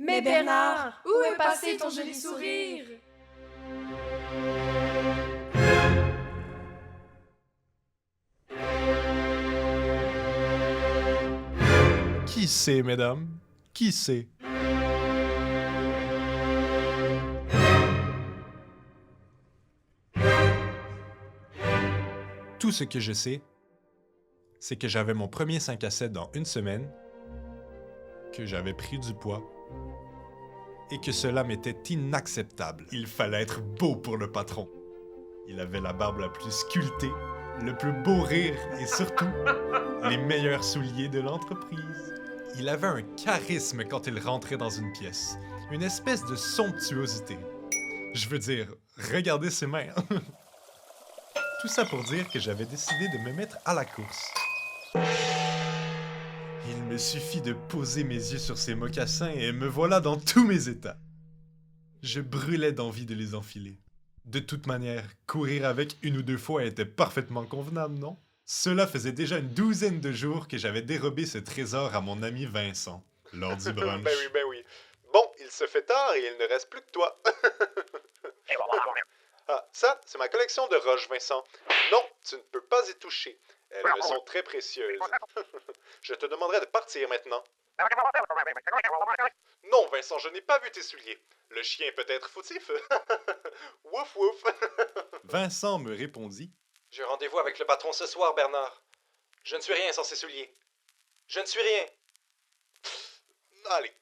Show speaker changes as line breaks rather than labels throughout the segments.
Mais Bernard, où est passé ton joli sourire?
Qui sait, mesdames? Qui sait? Tout ce que je sais, c'est que j'avais mon premier 5 à 7 dans une semaine, que j'avais pris du poids, et que cela m'était inacceptable. Il fallait être beau pour le patron. Il avait la barbe la plus sculptée, le plus beau rire et surtout, les meilleurs souliers de l'entreprise. Il avait un charisme quand il rentrait dans une pièce, une espèce de somptuosité. Je veux dire, regardez ses mains. Tout ça pour dire que j'avais décidé de me mettre à la course. Il me suffit de poser mes yeux sur ces mocassins et me voilà dans tous mes états. Je brûlais d'envie de les enfiler. De toute manière, courir avec une ou deux fois était parfaitement convenable, non? Cela faisait déjà une douzaine de jours que j'avais dérobé ce trésor à mon ami Vincent, lors du brunch.
Ben oui. Bon, il se fait tard et il ne reste plus que toi. Ah, ça, c'est ma collection de roches, Vincent. Non, tu ne peux pas y toucher. Elles me sont très précieuses. Je te demanderai de partir maintenant. Non, Vincent, je n'ai pas vu tes souliers. Le chien peut être fautif. Wouf wouf.
Vincent me répondit.
J'ai rendez-vous avec le patron ce soir, Bernard. Je ne suis rien sans ces souliers. Je ne suis rien. Allez.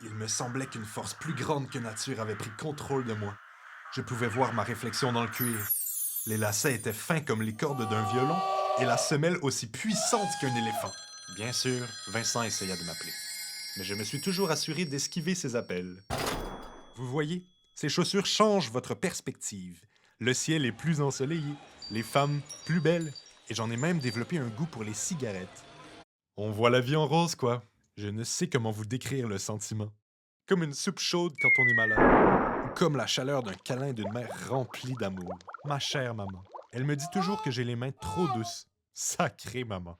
Il me semblait qu'une force plus grande que nature avait pris contrôle de moi. Je pouvais voir ma réflexion dans le cuir. Les lacets étaient fins comme les cordes d'un violon et la semelle aussi puissante qu'un éléphant. Bien sûr, Vincent essaya de m'appeler. Mais je me suis toujours assuré d'esquiver ses appels. Vous voyez, ces chaussures changent votre perspective. Le ciel est plus ensoleillé, les femmes plus belles, et j'en ai même développé un goût pour les cigarettes. On voit la vie en rose, quoi. Je ne sais comment vous décrire le sentiment. Comme une soupe chaude quand on est malade. Ou comme la chaleur d'un câlin d'une mère remplie d'amour. Ma chère maman. Elle me dit toujours que j'ai les mains trop douces. Sacrée maman.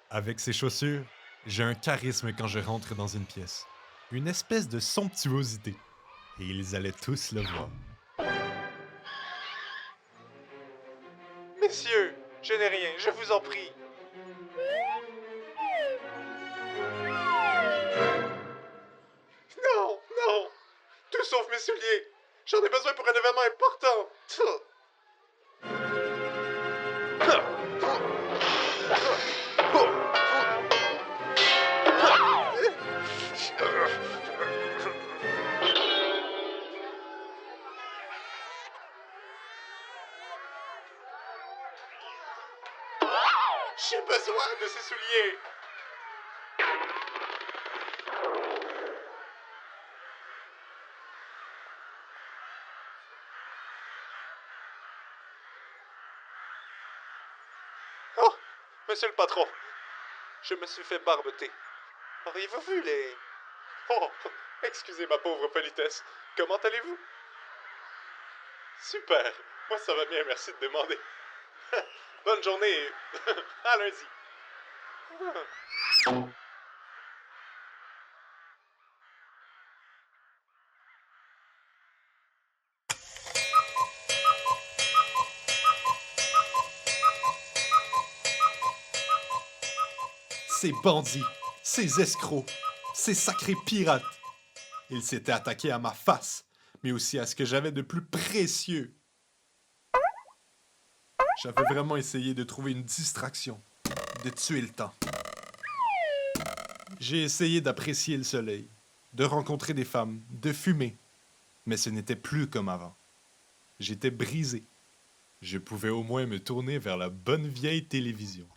Avec ces chaussures, j'ai un charisme quand je rentre dans une pièce. Une espèce de somptuosité. Et ils allaient tous le voir.
Messieurs, je n'ai rien, je vous en prie. Non, tout sauf mes souliers. J'en ai besoin pour un événement important. J'ai besoin de ces souliers. Oh, monsieur le patron, je me suis fait barboter. Auriez-vous vu les... Oh, excusez ma pauvre politesse. Comment allez-vous? Super, moi ça va bien, merci de demander. Bonne journée et à lundi.
Ces bandits, ces escrocs, ces sacrés pirates. Ils s'étaient attaqués à ma face, mais aussi à ce que j'avais de plus précieux. J'avais vraiment essayé de trouver une distraction, de tuer le temps. J'ai essayé d'apprécier le soleil, de rencontrer des femmes, de fumer, mais ce n'était plus comme avant. J'étais brisé. Je pouvais au moins me tourner vers la bonne vieille télévision.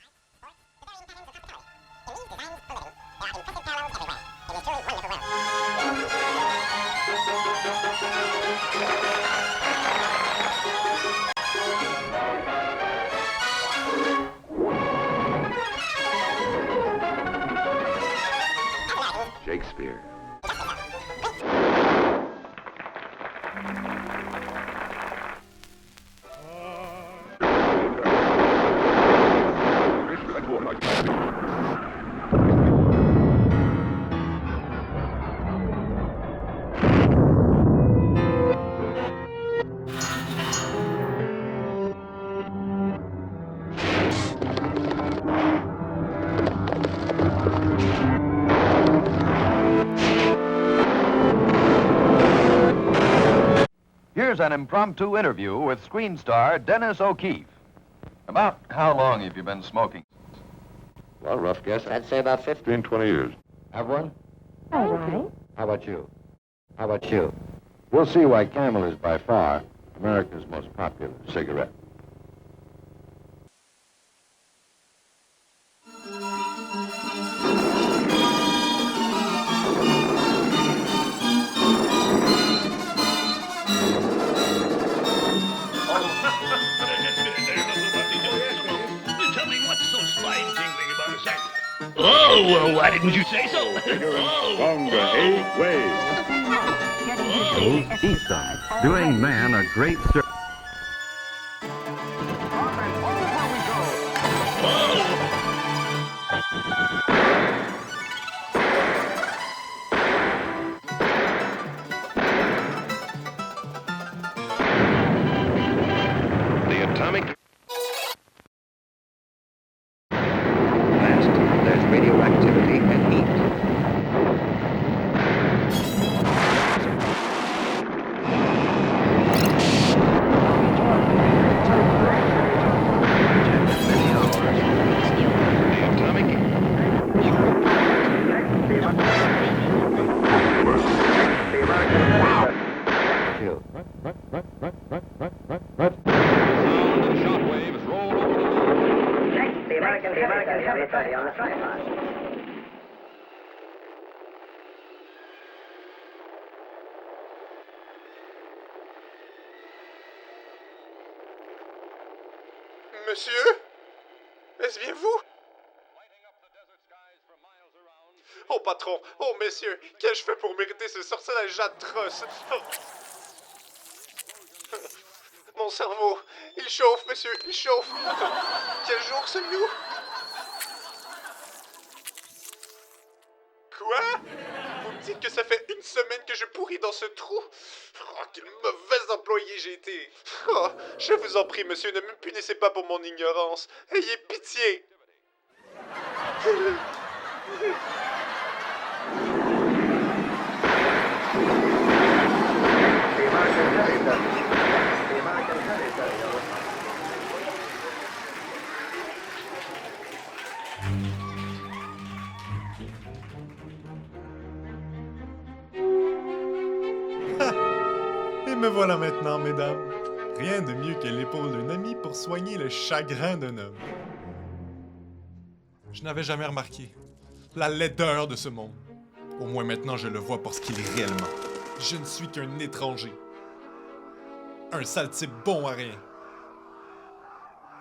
Shakespeare. Here's an impromptu interview with screen star Dennis O'Keefe. About how long have you been smoking?
Well, rough guess, I'd say about 15, 20 years.
Have one?
All right.
How about you? How about you? We'll see why Camel is by far America's most popular cigarette.
Tell me what's so spine-tingling about a sack? Oh, well, why didn't you say so?
Stronger, eight ways.
East Side, doing man a great service.
The atomic... Last, there's radioactivity and heat. The atomic... Chill.
The American Heavy 30 on the tripod.
Monsieur? Est-ce bien vous? Oh, patron! Oh, messieurs! Qu'ai-je fait pour mériter ce sorcelage atroce? Oh. Mon cerveau! Il chauffe, monsieur! Il chauffe! Quel jour sommes-nous? Quoi? Vous me dites que ça fait une semaine que je pourris dans ce trou? Oh, quel mauvais employé j'ai été! Oh, je vous en prie, monsieur, ne me punissez pas pour mon ignorance. Ayez pitié!
Et me voilà maintenant, mesdames. Rien de mieux que l'épaule d'un ami pour soigner le chagrin d'un homme. Je n'avais jamais remarqué la laideur de ce monde. Au moins maintenant, je le vois pour ce qu'il est réellement. Je ne suis qu'un étranger. Un sale type bon à rien.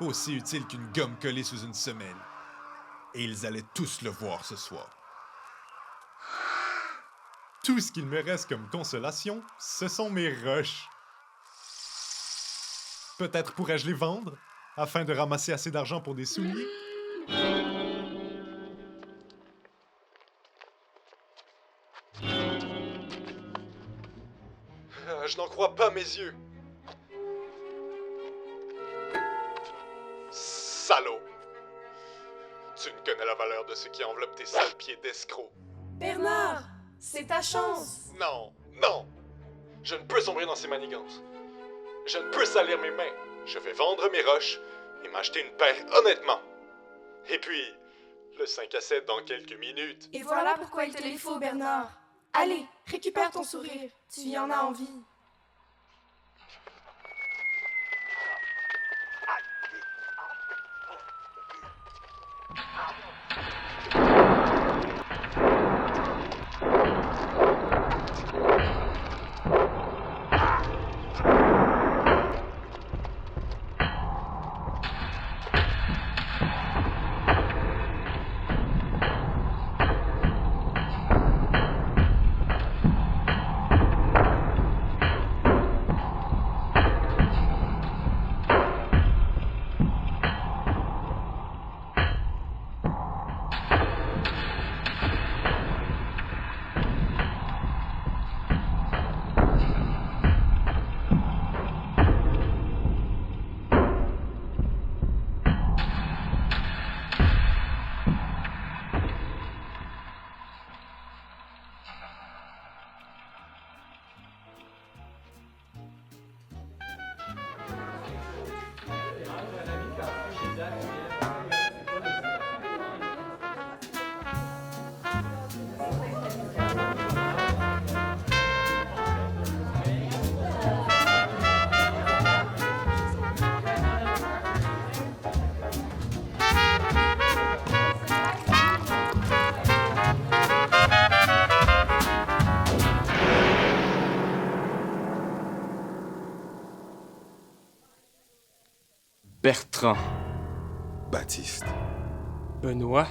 Aussi utile qu'une gomme collée sous une semelle. Et ils allaient tous le voir ce soir. Tout ce qu'il me reste comme consolation, ce sont mes roches. Peut-être pourrais-je les vendre, afin de ramasser assez d'argent pour des souliers?
Je n'en crois pas mes yeux. Salaud! Tu ne connais la valeur de ce qui enveloppe tes sales pieds d'escroc.
Bernard, c'est ta chance.
Non, non! Je ne peux sombrer dans ces manigances. Je ne peux salir mes mains. Je vais vendre mes roches et m'acheter une paire honnêtement. Et puis, le 5 à 7 dans quelques minutes.
Et voilà pourquoi il te les faut, Bernard. Allez, récupère ton sourire. Tu y en as envie.
Bertrand.
Baptiste.
Benoît.